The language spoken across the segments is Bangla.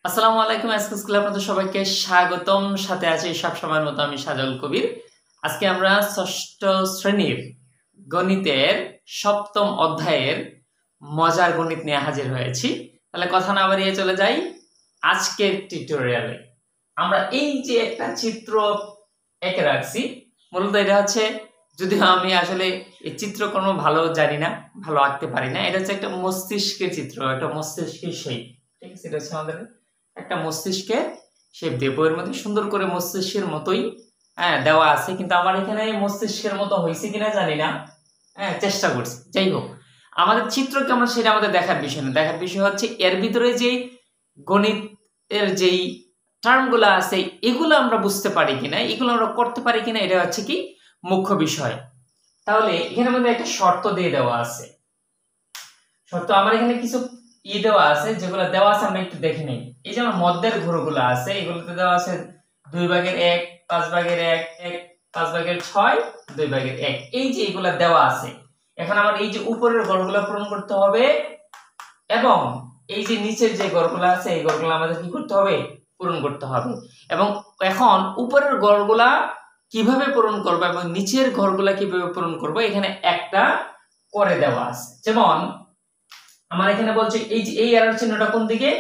আসসালামু আলাইকুম। আজকে স্কুলে আপনাদের সবাইকে স্বাগতম। সাথে আছি সব সময়ের মতো আমি সাজাউল কবির। আজকে আমরা ষষ্ঠ শ্রেণীর গণিতের সপ্তম অধ্যায়ের মজার গণিত নিয়ে হাজির হয়েছি। তাহলে কথা না বাড়িয়ে চলে যাই আজকের টিউটোরিয়ালে। আমরা এই যে একটা চিত্র এঁকে রাখছি, মূলত এটা হচ্ছে, যদিও আমি আসলে এই চিত্র কোনো ভালো জানি না, ভালো আঁকতে পারি না, এটা হচ্ছে একটা মস্তিষ্কের চিত্র, একটা মস্তিষ্কের সেই, ঠিক আছে? এটা হচ্ছে আমাদের একটা মস্তিষ্কের শেপ দিয়ে বইয়ের মধ্যে সুন্দর করে মস্তিষ্কের মতোই দেওয়া আছে, কিন্তু আমার এখানে মস্তিষ্কের মতো হয়েছে কিনা জানি না। চেষ্টা করছি। যাই হোক, আমাদের চিত্র কেমন সেটা আমাদের দেখার বিষয় না, দেখার বিষয় হচ্ছে এর ভিতরে যে গণিত এর যেই টার্মগুলো আছে এগুলো আমরা বুঝতে পারি কিনা, এগুলো আমরা করতে পারি কিনা, এটা হচ্ছে কি মুখ্য বিষয়। তাহলে এখানে মধ্যে একটা শর্ত দিয়ে দেওয়া আছে। শর্ত আমার এখানে কিছু দেওয়া আছে, যেগুলো দেওয়া আছে আমরা একটু দেখে নিই। এই যে আমার মধ্যের ঘরগুলো আছে, এগুলোতে দেওয়া আছে 2/1, 5/1, 5/6, 2/1। এই যে এগুলা দেওয়া আছে, এখন আমার এই যে উপরের ঘরগুলো পূরণ করতে হবে, এবং এই যে নিচের যে ঘরগুলো আছে এই ঘরগুলো আমাদের কি করতে হবে, পূরণ করতে হবে। এবং এখন উপরের ঘরগুলা কিভাবে পূরণ করব এবং নিচের ঘরগুলা কিভাবে পূরণ করব, এখানে একটা করে দেওয়া আছে। যেমন আমার এখানে বলছে এই যে এই এরর চিহ্নটা কোন দিকে,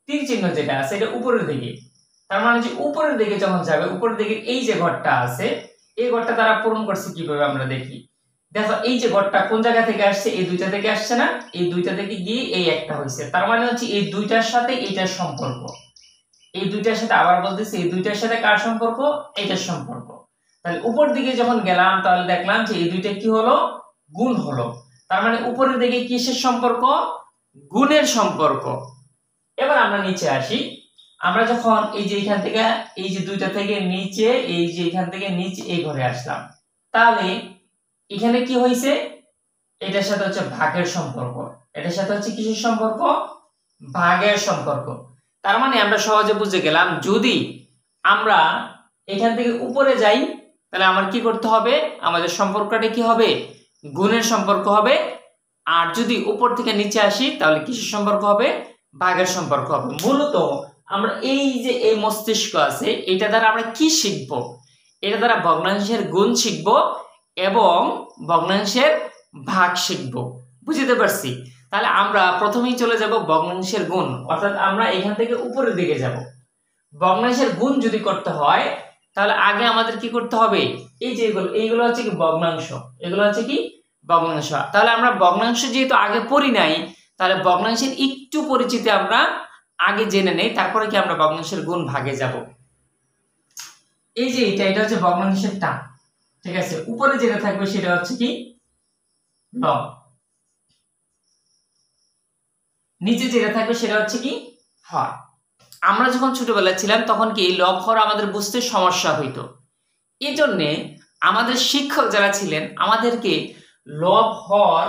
তীর চিহ্ন যেটা আছে এটা উপরের দিকে। তার মানে যে উপরের দিকে যখন যাবে, উপরের দিকে এই যে ঘরটা আছে এই ঘরটা তারা পূরণ করছে কিভাবে আমরা দেখি। দেখো এই যে ঘরটা কোন জায়গা থেকে আসছে, এই দুইটা থেকে আসছে না, এই দুইটা থেকে গিয়ে এই একটা হয়েছে। তার মানে হচ্ছে এই দুইটার সাথে এইটার সম্পর্ক, এই দুইটার সাথে, আবার বলতেছি এই দুইটার সাথে কার সম্পর্ক, এইটার সম্পর্ক। তাহলে উপর দিকে যখন গেলাম তাহলে দেখলাম যে এই দুইটা কি হলো, গুণ হলো। তার মানে উপরের দিকে কিসের সম্পর্ক, গুণের সম্পর্ক। এবার আমরা নিচে আসি। আমরা যখন এই যে এখান থেকে এই যে দুইটা থেকে নিচে, এই যে এখান থেকে নিচে এই ঘরে আসলাম, তাহলে এখানে কি হয়েছে, এটার সাথে হচ্ছে ভাগের সম্পর্ক, এটার সাথে হচ্ছে কিসের সম্পর্ক, ভাগের সম্পর্ক। তার মানে আমরা সহজে বুঝে গেলাম, যদি আমরা এখান থেকে উপরে যাই তাহলে আমার কি করতে হবে, আমাদের সম্পর্কটা কি হবে, গুণের সম্পর্ক হবে। আর যদি উপর থেকে নিচে আসি তাহলে কিসের সম্পর্ক হবে, ভাগের সম্পর্ক হবে। মূলত আমরা এই যে এই মস্তিষ্ক আছে এটা দ্বারা আমরা কি শিখব, এটা দ্বারা ভগ্নাংশের গুণ শিখব এবং ভগ্নাংশের ভাগ শিখব। বুঝতে পারছি? তাহলে আমরা প্রথমেই চলে যাব ভগ্নাংশের গুণ, অর্থাৎ আমরা এখান থেকে উপরের দিকে যাব। ভগ্নাংশের গুণ যদি করতে হয় তাহলে আগে আমাদের কি করতে হবে, এই যে এইগুলো হচ্ছে কি ভগ্নাংশ, এগুলো হচ্ছে কি ভগ্নাংশ। তাহলে আমরা ভগ্নাংশ যেহেতু আগে পড়ি নাই, তাহলে ভগ্নাংশের একটু পরিচিতি আমরা আগে জেনে নেই, তারপরে কি আমরা ভগ্নাংশের গুণ ভাগে যাব। এই যে এটা হচ্ছে ভগ্নাংশের টান, ঠিক আছে? উপরে যেটা থাকবে সেটা হচ্ছে কি লব, নিচে যেটা থাকবে সেটা হচ্ছে কি হর। আমরা যখন ছোটবেলায় ছিলাম তখন কি এই লব হর আমাদের বুঝতে সমস্যা হইতো, এই জন্যে আমাদের শিক্ষক যারা ছিলেন আমাদেরকে লব হর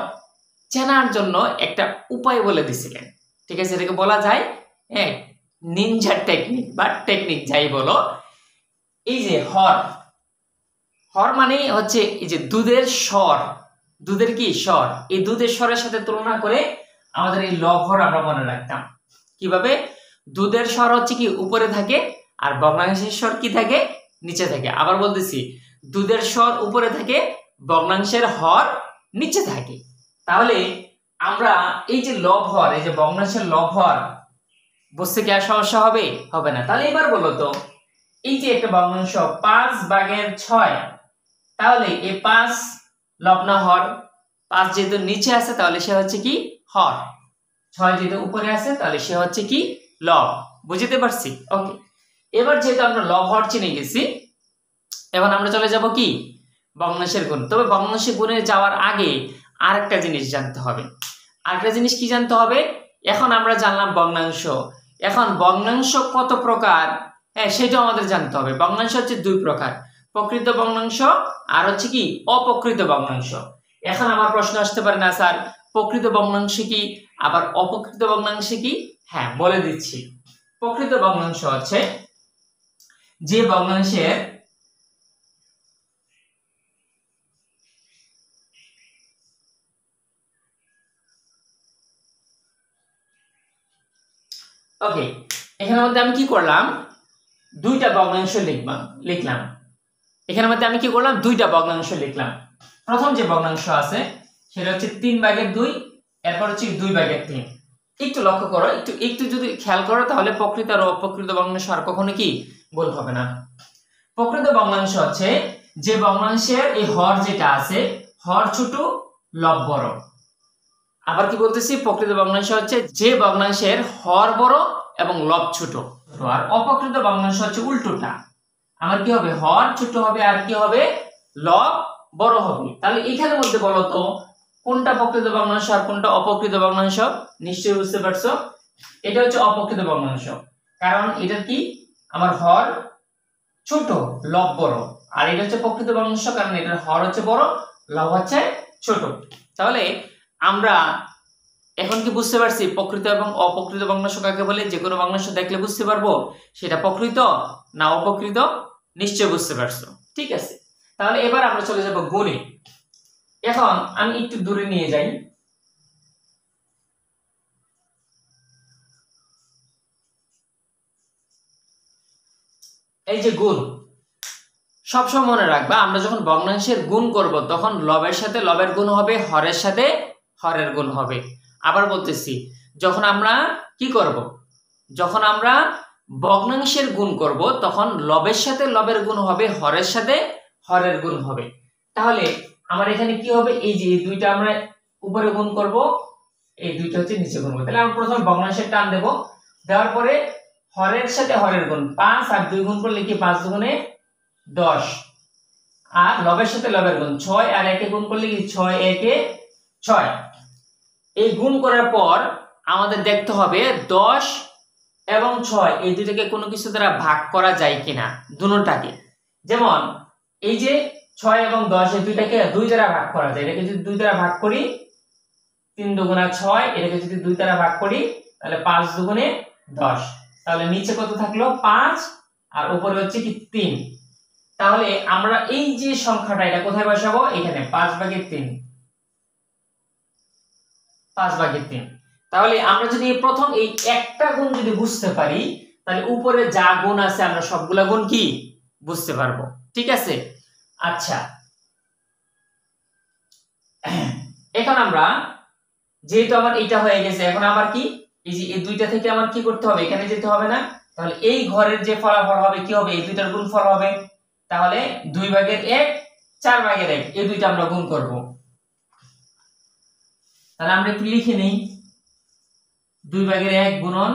চেনার জন্য একটা উপায় বলে দিছিলেন, ঠিক আছে? এটাকে বলা যায় নিনজা টেকনিক বা টেকনিক, যাই বলো। এই যে হর, হর মানে হচ্ছে এই যে দুধের স্বর, দুধের কি স্বর, এই দুধের স্বরের সাথে তুলনা করে আমাদের এই লব হর আমরা মনে রাখতাম। কিভাবে, দুধের স্বর হচ্ছে কি উপরে থাকে আর ভগ্নাংশের স্বর কি থাকে, নিচে থাকে। আবার বলতেছি, দুধের স্বর উপরে থাকে, ভগ্নাংশের হর নিচে থাকে। তাহলে আমরা এই যে লব হর, এই যে ভগ্নাংশের লব হর বুঝতে কি আর সমস্যা হবে, হবে না। তাহলে এবার বলো তো, এই যে একটা ভগ্নাংশ 5/6, তাহলে এই 5 লব না হর, 5 যেহেতু নিচে আছে তাহলে সে হচ্ছে কি হর, 6 যেহেতু উপরে আছে তাহলে সে হচ্ছে কি লব। বুঝতে পারছি? ওকে, এবার যেহেতু আমরা লব হর চিনে গেছি, এখন আমরা চলে যাব কি ভগ্নাংশের গুণ। তবে ভগ্নাংশের গুণে যাওয়ার আগে আরেকটা জিনিস জানতে হবে। আরেকটা জিনিস কি জানতে হবে, এখন আমরা জানলাম ভগ্নাংশ, এখন ভগ্নাংশ কত প্রকার সেটাও আমাদের জানতে হবে। ভগ্নাংশ হচ্ছে দুই প্রকার, প্রকৃত ভগ্নাংশ আর হচ্ছে কি অপ্রকৃত ভগ্নাংশ। এখন আমার প্রশ্ন আসতে পারে, না স্যার প্রকৃত ভগ্নাংশ কি আবার অপ্রকৃত ভগ্নাংশ কি? হ্যাঁ, বলে দিচ্ছি। প্রকৃত ভগ্নাংশ হচ্ছে যে ভগ্নাংশের ওকে, এখানের মধ্যে আমি কি করলাম, দুইটা ভগ্নাংশ লিখলাম। এখানের মধ্যে আমি কি করলাম, দুইটা ভগ্নাংশ লিখলাম। প্রথম যে ভগ্নাংশ আছে সেটা হচ্ছে 3/2, এরপর হচ্ছে 2/3। একটু লক্ষ্য করো, একটু যদি খেয়াল করো তাহলে প্রকৃত আর অপ্রকৃত ভগ্নাংশ আর কখনো কি ভুল হবে না। প্রকৃত ভগ্নাংশ হচ্ছে যে ভগ্নাংশের এই হর যেটা আছে, হর ছোট লব বড়। আবার কি বলতেছি, প্রকৃত ভগ্নাংশ হচ্ছে যে ভগ্নাংশের হর বড় এবং লব ছোট। আর অপ্রকৃত ভগ্নাংশ হচ্ছে উল্টোটা, আমার কি হবে, হর ছোট হবে আর কি হবে, লব বড় হবে। তাহলে এখানের মধ্যে বলো তো কোনটা প্রকৃত ভগ্নাংশ আর কোনটা অপ্রকৃত ভগ্নাংশ? নিশ্চয়ই বুঝতে পারছো, এটা হচ্ছে অপ্রকৃত ভগ্নাংশ, কারণ এটা কি, আমার হর ছোট লব বড়। আর এটা হচ্ছে প্রকৃত ভগ্নাংশ, কারণ এটার হর হচ্ছে বড়, লব হচ্ছে ছোট। তাহলে আমরা এখন কি বুঝতে পারছি প্রকৃত এবং অপ্রকৃত ভগ্নাংশ কাকে বলে? যে কোনো ভগ্নাংশ দেখলে বুঝতে পারবো সেটা প্রকৃত না অপ্রকৃত, নিশ্চয় বুঝতে পারছো। ঠিক আছে, তাহলে এবার আমরা চলে যাব গুণে। এখন আমি একটু দূরে নিয়ে যাই। এই যে গুণ, সবসময় মনে রাখবা আমরা যখন ভগ্নাংশের গুণ করব তখন লবের সাথে লবের গুণ হবে, হরের সাথে হরের গুণ হবে। আবার বলতেছি, যখন আমরা কি করব, যখন আমরা ভগ্নাংশের গুণ করব তখন লবের সাথে লবের গুণ হবে, হরের সাথে হরের গুণ হবে। তাহলে আমার এখানে কি হবে, এই যে এই দুইটা আমরা উপরে গুণ করব, এই দুইটা হচ্ছে নিচে গুণ করব। তাহলে আমরা প্রথমে ভগ্নাংশের টান দেব, দেওয়ার পরে হরের সাথে হরের গুণ 5 আর 2 গুণ করলে কি 5 দুগুণে 10, আর লবের সাথে লবের গুণ 6 আর 1 এ গুণ করলে কি 6 1 এ 6। এই গুণ করার পর আমাদের দেখতে হবে 10 এবং 6 এই দুইটাকে কোনো কিছু দ্বারা ভাগ করা যায় কিনা, দুটোটাকে। যেমন এই যে 6 এবং 10 এই দুইটাকে 2 দ্বারা ভাগ করা যায়, এটাকে যদি 2 দ্বারা ভাগ করি 3 দুগুণা 6, এটাকে যদি 2 দ্বারা ভাগ করি তাহলে 5 দুগুণে 10। তাহলে নিচে কত থাকলো 5 আর উপরে হচ্ছে কি 3। তাহলে আমরা এই যে সংখ্যাটা এটা কোথায় বসাবো, এখানে 5/3, 5/3। তাহলে আমরা যদি প্রথম এই একটা গুণ যদি বুঝতে পারি তাহলে উপরে যা গুণ আছে আমরা সবগুলা গুণ কি বুঝতে পারবো। ঠিক আছে, আচ্ছা এখন আমরা যেহেতু আমার এটা হয়ে গেছে, এখন আমার কি, এই যে এই দুইটা থেকে আমার কি করতে হবে, এখানে যেতে হবে না। তাহলে এই ঘরের যে ফলাফল হবে কি হবে, এই দুইটার গুণফল হবে। তাহলে 2/1 4/1 এই দুইটা আমরা গুণ করব। তাহলে আমরা একটু লিখে নেই, 2/1 গুণন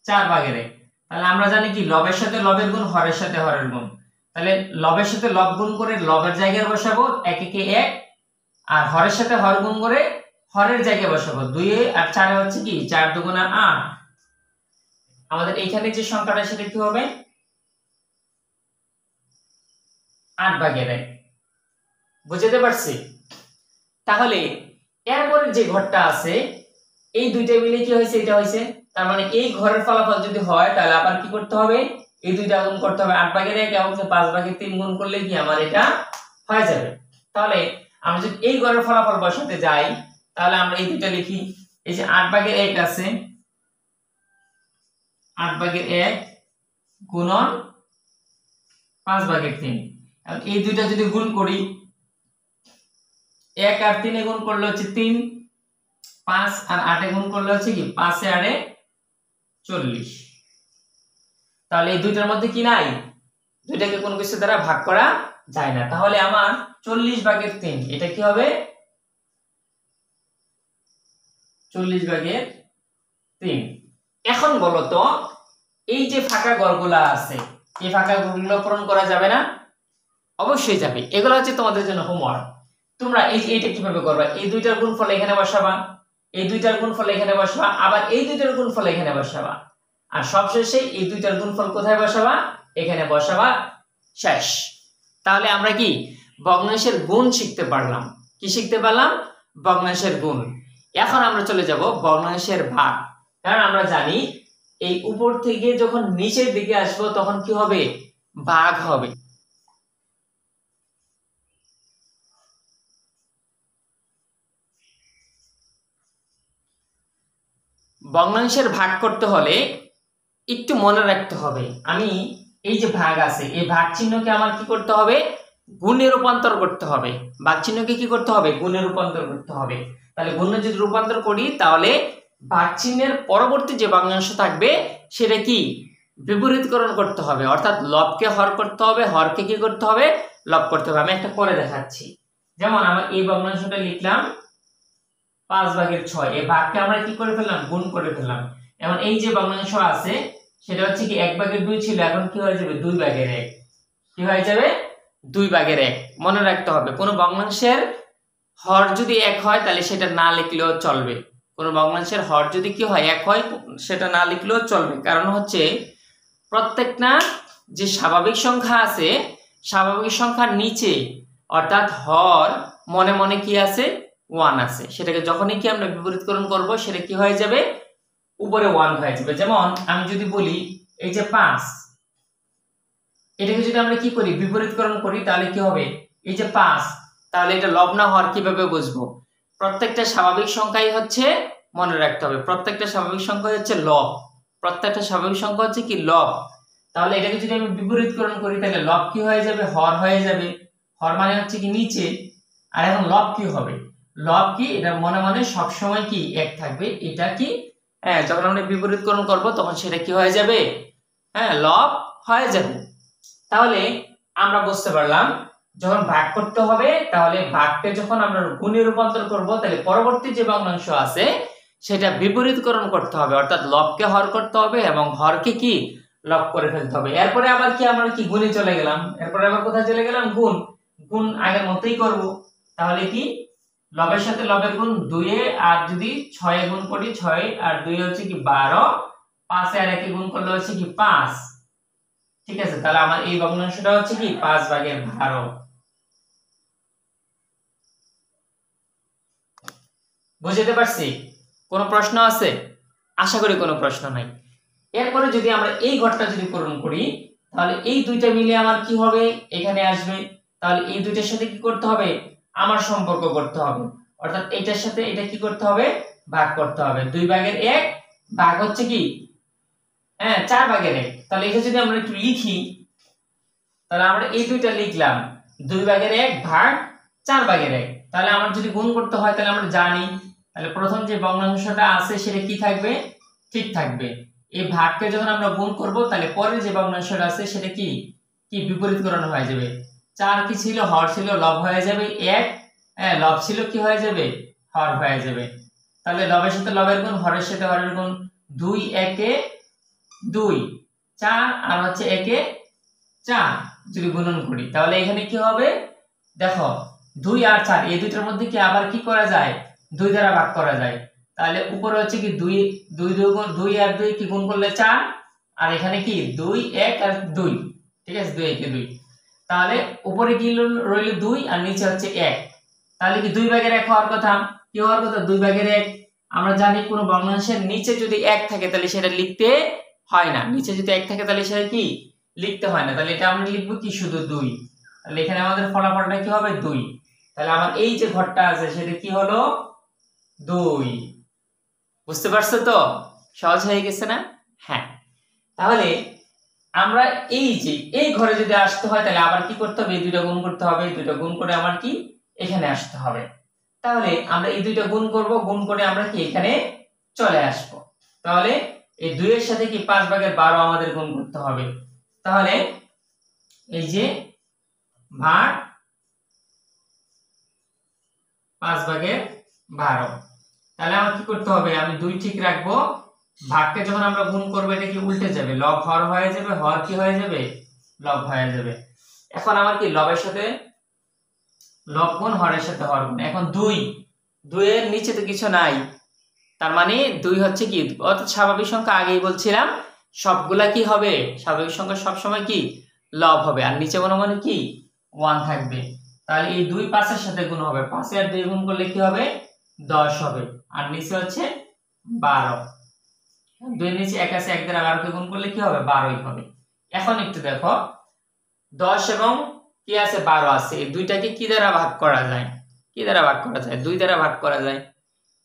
4/1। তাহলে আমরা জানি কি লবের সাথে লবের গুণ, হরের সাথে হরের গুণ। তাহলে লবের সাথে লব গুণ করে লবের জায়গায় বসাবো 1 1 1, আর হরের সাথে হর গুণ করে হরের জায়গায় বসাবো 2 আর 4 হচ্ছে কি 4 দুগুণা 8। আমাদের এইখানে যে সংখ্যাটা সেটা কি হবে 8/1। বুঝতে পারছি? তাহলে এরপরে যে ঘরটা আছে এই দুইটা মিলে কি হয়েছে, এটা হয়েছে। তার মানে এই ঘরের ফলাফল যদি হয় তাহলে আবার কি করতে হবে, এই দুইটা গুণ করতে হবে, 8/1 এবং 5/3 গুণ করলে কি আমার এটা হয়ে যাবে। তাহলে আমরা যদি এই ঘরের ফলাফল বসাতে যাই তাহলে আমরা এই দুইটা লিখি, এই যে 8/1 আছে, 8/1 গুণন 5/3। এখন এই দুইটা যদি গুণ করি 1 আর 3 এ গুণ করলে হচ্ছে 3, 5 আর 8 এ গুণ করলে হচ্ছে কি 5 এ 8 এ 40। তাহলে এই দুইটার মধ্যে কি নাই, দুইটাকে কোনো কিছু দ্বারা ভাগ করা যায় না। তাহলে আমার 40/3 এটা কি হবে 40/3। এখন বলো তো এই যে ফাঁকা ঘরগুলা আছে এই ফাঁকা ঘরগুলো পূরণ করা যাবে না? অবশ্যই যাবে। এগুলো হচ্ছে তোমাদের জন্য হোমওয়ার্ক। তোমরা এই যে এটা কিভাবে করবা, এই দুইটার গুণফল এখানে বসাবা, এই দুইটার গুণফল এখানে বসাবা, আবার এই দুইটার গুণফল এখানে বসাবা, আর সবশেষে এই দুইটার গুণফল কোথায় বসাবা, এখানে বসাবা, শেষ। তাহলে আমরা কি ভগ্নাংশের গুণ শিখতে পারলাম। কি শিখতে পারলাম? ভগ্নাংশের গুণ। এখন আমরা চলে যাব ভগ্নাংশের ভাগ। কারণ আমরা জানি এই উপর থেকে যখন নিচের দিকে আসবো তখন কি হবে, ভাগ হবে। ভগ্নাংশের ভাগ করতে হলে একটু মনে রাখতে হবে, আমি এই যে ভাগ আছে এই ভাগ চিহ্নকে আমার কি করতে হবে, গুণে রূপান্তর করতে হবে। ভাগ চিহ্নকে কি করতে হবে, গুণে রূপান্তর করতে হবে। তাহলে গুণে যদি রূপান্তর করি তাহলে ভাগ চিহ্নের পরবর্তী যে ভগ্নাংশ থাকবে সেটা কি বিপরীতকরণ করতে হবে, অর্থাৎ লবকে হর করতে হবে, হরকে কি করতে হবে, লব করতে হবে। আমি একটা করে দেখাচ্ছি। যেমন আমার এই ভগ্নাংশটা লিখলাম 5/6, এই ভাগকে আমরা কি করে ফেললাম, গুণ করে ফেললাম। এখন এই যে ভগ্নাংশ আছে সেটা হচ্ছে কি 1/2 ছিল, এখন কি হয়ে যাবে 2/1। কি হয়ে যাবে 2/1। মনে রাখতে হবে কোনো ভগ্নাংশের হর যদি 1 হয় তাহলে সেটা না লিখলেও চলবে। কোনো ভগ্নাংশের হর যদি কি হয় 1 হয় সেটা না লিখলেও চলবে, কারণ হচ্ছে প্রত্যেকটা যে স্বাভাবিক সংখ্যা আছে স্বাভাবিক সংখ্যার নিচে অর্থাৎ হর মনে মনে কি আছে 1 আছে, সেটাকে যখনই কি আমরা বিপরীতকরণ করব সেটা কি হয়ে যাবে উপরে 1 হয়ে যাবে। যেমন আমি যদি বলি এই যে 5, এটাকে যদি আমরা কি করি বিপরীতকরণ করি তাহলে কি হবে, এই যে 5, তাহলে এটা লব না হর কিভাবে বুঝবো, প্রত্যেকটা স্বাভাবিক সংখ্যাই হচ্ছে মনে রাখতে হবে প্রত্যেকটা স্বাভাবিক সংখ্যা হচ্ছে লব, প্রত্যেকটা স্বাভাবিক সংখ্যা হচ্ছে কি লব। তাহলে এটাকে যদি আমি বিপরীতকরণ করি তাহলে লব কি হয়ে যাবে, হর হয়ে যাবে। হর মানে হচ্ছে কি নিচে, আর এখন লব কি হবে, লব কি এটা মনে মনে সব সময় কি 1 থাকবে। এটা কি যখন আমরা বিপরীতকরণ করব তখন সেটা কি হয়ে যাবে, লব হয়ে যাবে। তাহলে আমরা বুঝতে পারলাম যখন ভাগ করতে হবে তাহলে ভাগকে যখন আমরা গুণে রূপান্তর করব তাহলে পরবর্তী যে ভগ্নাংশ আছে সেটা বিপরীতকরণ করতে হবে, অর্থাৎ লবকে হর করতে হবে এবং হরকে কি লব করে ফেলতে হবে। এরপরে আবার কি আমরা কি গুণে চলে গেলাম, এরপরে আবার কোথায় চলে গেলাম, গুণ। গুণ আগের মতোই করব, তাহলে কি লবের সাথে লবের গুণ 2 এ, আর যদি 6 এ গুণ করি 6 আর 2 হচ্ছে কি 12, 5 এ আর 1 এ গুণ করলে হচ্ছে কি 5। ঠিক আছে, তাহলে আমার এই ভগ্নাংশটা হচ্ছে কি 5/12। বুঝতে পারছি? কোনো প্রশ্ন আছে? আশা করি কোনো প্রশ্ন নাই। এরপরে যদি আমরা এই ঘরটা যদি পূরণ করি তাহলে এই দুইটা মিলে আমার কি হবে, এখানে আসবে। তাহলে এই দুইটার সাথে কি করতে হবে, আমার সম্পর্ক করতে হবে, অর্থাৎ এটার সাথে এটা কি করতে হবে, ভাগ করতে হবে। 2/1 ভাগ হচ্ছে কি 4/1। তাহলে এটা যদি আমরা একটু লিখি তাহলে আমরা এই দুইটা লিখলাম 2/1 ভাগ 4/1। তাহলে আমার যদি গুণ করতে হয় তাহলে আমরা জানি, তাহলে প্রথম যে ভগ্নাংশটা আছে সেটা কি থাকবে, ঠিক থাকবে। এই ভাগকে যখন আমরা গুণ করব তাহলে পরের যে ভগ্নাংশটা আছে সেটা কি কি বিপরীতকরণ হয়ে যাবে। 4 কি ছিল, হর ছিল, লব হয়ে যাবে 1, লব ছিল কি হয়ে যাবে, হর হয়ে যাবে। তাহলে লবের সাথে লবের গুণ, হরের সাথে হরের গুণ, 2 1 2, 4 আর হচ্ছে 1 4 যদি গুণন করি তাহলে এখানে কি হবে, দেখো 2 আর 4 এই দুইটার মধ্যে কি আবার কি করা যায়, 2 দ্বারা ভাগ করা যায়। তাহলে উপরে হচ্ছে কি 2 2 2 আর 2 কি গুণ করলে 4, আর এখানে কি 2 1 আর 2, ঠিক আছে 2 1 2। তাহলে উপরে কি রইল 2 আর নিচে হচ্ছে 1, তাহলে কি 2/1 হওয়ার কথা, কি হওয়ার কথা 2/1। আমরা জানি কোন ভগ্নাংশের নিচে যদি 1 থাকে তাহলে সেটা লিখতে হয় না, নিচে যদি 1 থাকে তাহলে সেটা কি লিখতে হয় না। তাহলে এটা আমরা লিখবো কি শুধু 2। তাহলে এখানে আমাদের ফলাফলটা কি হবে 2। তাহলে আমার এই যে ঘরটা আছে সেটা কি হলো 2। বুঝতে পারছো তো, সহজ হয়ে গেছে না? হ্যাঁ, তাহলে আমরা এই যে এই ঘরে যদি আসতে হয় তাহলে আবার কি করতে হবে, এই দুইটা গুণ করতে হবে, এই দুইটা গুণ করে আমার কি এখানে আসতে হবে। তাহলে আমরা এই দুইটা গুণ করব, গুণ করে আমরা কি এখানে চলে আসব। তাহলে এই 2 এর সাথে কি 5/12 আমাদের গুণ করতে হবে। তাহলে এই যে ভাগ 5/12, তাহলে আমার কি করতে হবে, আমি 2 ঠিক রাখবো, ভাগকে যখন আমরা গুণ করব এটা কি উল্টে যাবে, লব হর হয়ে যাবে, হর কি হয়ে যাবে, লব হয়ে যাবে। এখন আমার কি লবের সাথে লব গুণ, হরের সাথে হর গুণ। এখন 2 এর নিচে তো কিছু নাই, তার মানে 2 হচ্ছে কি, অর্থাৎ স্বাভাবিক সংখ্যা আগেই বলছিলাম সবগুলা কি হবে, স্বাভাবিক সংখ্যা সব সময় কি লব হবে, আর নিচে মানে কি 1 থাকবে। তাহলে এই 2 5 এর সাথে গুণ হবে, 5 আর 2 গুণ করলে কি হবে 10 হবে, আর নিচে হচ্ছে 12। 2 এর নিচে 1 আছে, 1 দ্বারা 12 কে গুণ করলে কি হবে 12ই হবে। এখন একটু দেখো 10 এবং কি আছে 12 আছে, এই দুইটাকে কি দ্বারা ভাগ করা যায়, কি দ্বারা ভাগ করা যায়, 2 দ্বারা ভাগ করা যায়,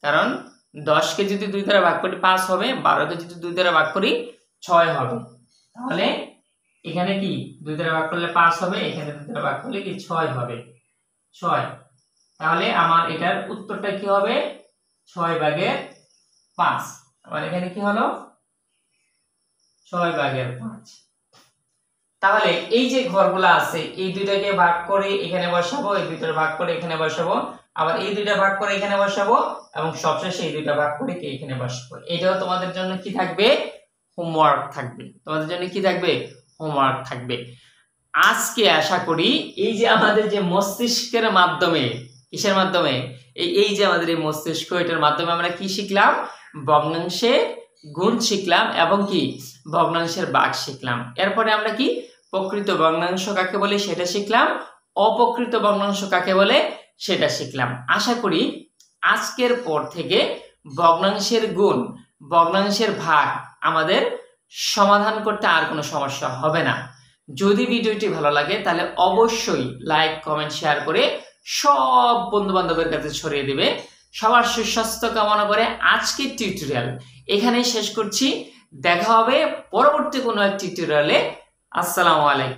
কারণ 10কে যদি 2 দ্বারা ভাগ করি 5 হবে, 12কে যদি 2 দ্বারা ভাগ করি 6 হবে। তাহলে এখানে কি 2 দ্বারা ভাগ করলে 5 হবে, এখানে 2 দ্বারা ভাগ করলে কি 6 হবে, 6। তাহলে আমার এটার উত্তরটা কি হবে 6/5। আমার এখানে কি হলো 6/5। তাহলে এই যে ঘরগুলো আছে এই দুইটাকে ভাগ করে এখানে বসাবো, এই দুইটার ভাগ করে এখানে বসাবো, আবার এই দুইটা ভাগ করে এখানে বসাবো এবং সবশেষে এই দুইটা ভাগ করে এখানে বসাবো। এটাও তোমাদের জন্য কি থাকবে হোমওয়ার্ক থাকবে, তোমাদের জন্য কি থাকবে হোমওয়ার্ক থাকবে। আজকে আশা করি এই যে আমাদের যে মস্তিষ্কের মাধ্যমে, কিসের মাধ্যমে, এই যে আমাদের এই মস্তিষ্ক, এটার মাধ্যমে আমরা কি শিখলাম ভগ্নাংশের গুণ শিখলাম এবং কি ভগ্নাংশের ভাগ শিখলাম। এরপরে আমরা কি প্রকৃত ভগ্নাংশ কাকে বলে সেটা শিখলাম, অপ্রকৃত ভগ্নাংশ কাকে বলে সেটা শিখলাম। আশা করি আজকের পর থেকে ভগ্নাংশের গুণ, ভগ্নাংশের ভাগ আমাদের সমাধান করতে আর কোনো সমস্যা হবে না। যদি ভিডিওটি ভালো লাগে তাহলে অবশ্যই লাইক, কমেন্ট, শেয়ার করে সব বন্ধু বান্ধবের কাছে ছড়িয়ে দিবে। সবার সুস্বাস্থ্য কামনা করে আজকের টিউটোরিয়াল এখানেই শেষ করছি। দেখা হবে পরবর্তী কোনো এক টিউটোরিয়ালে। আসসালামু আলাইকুম।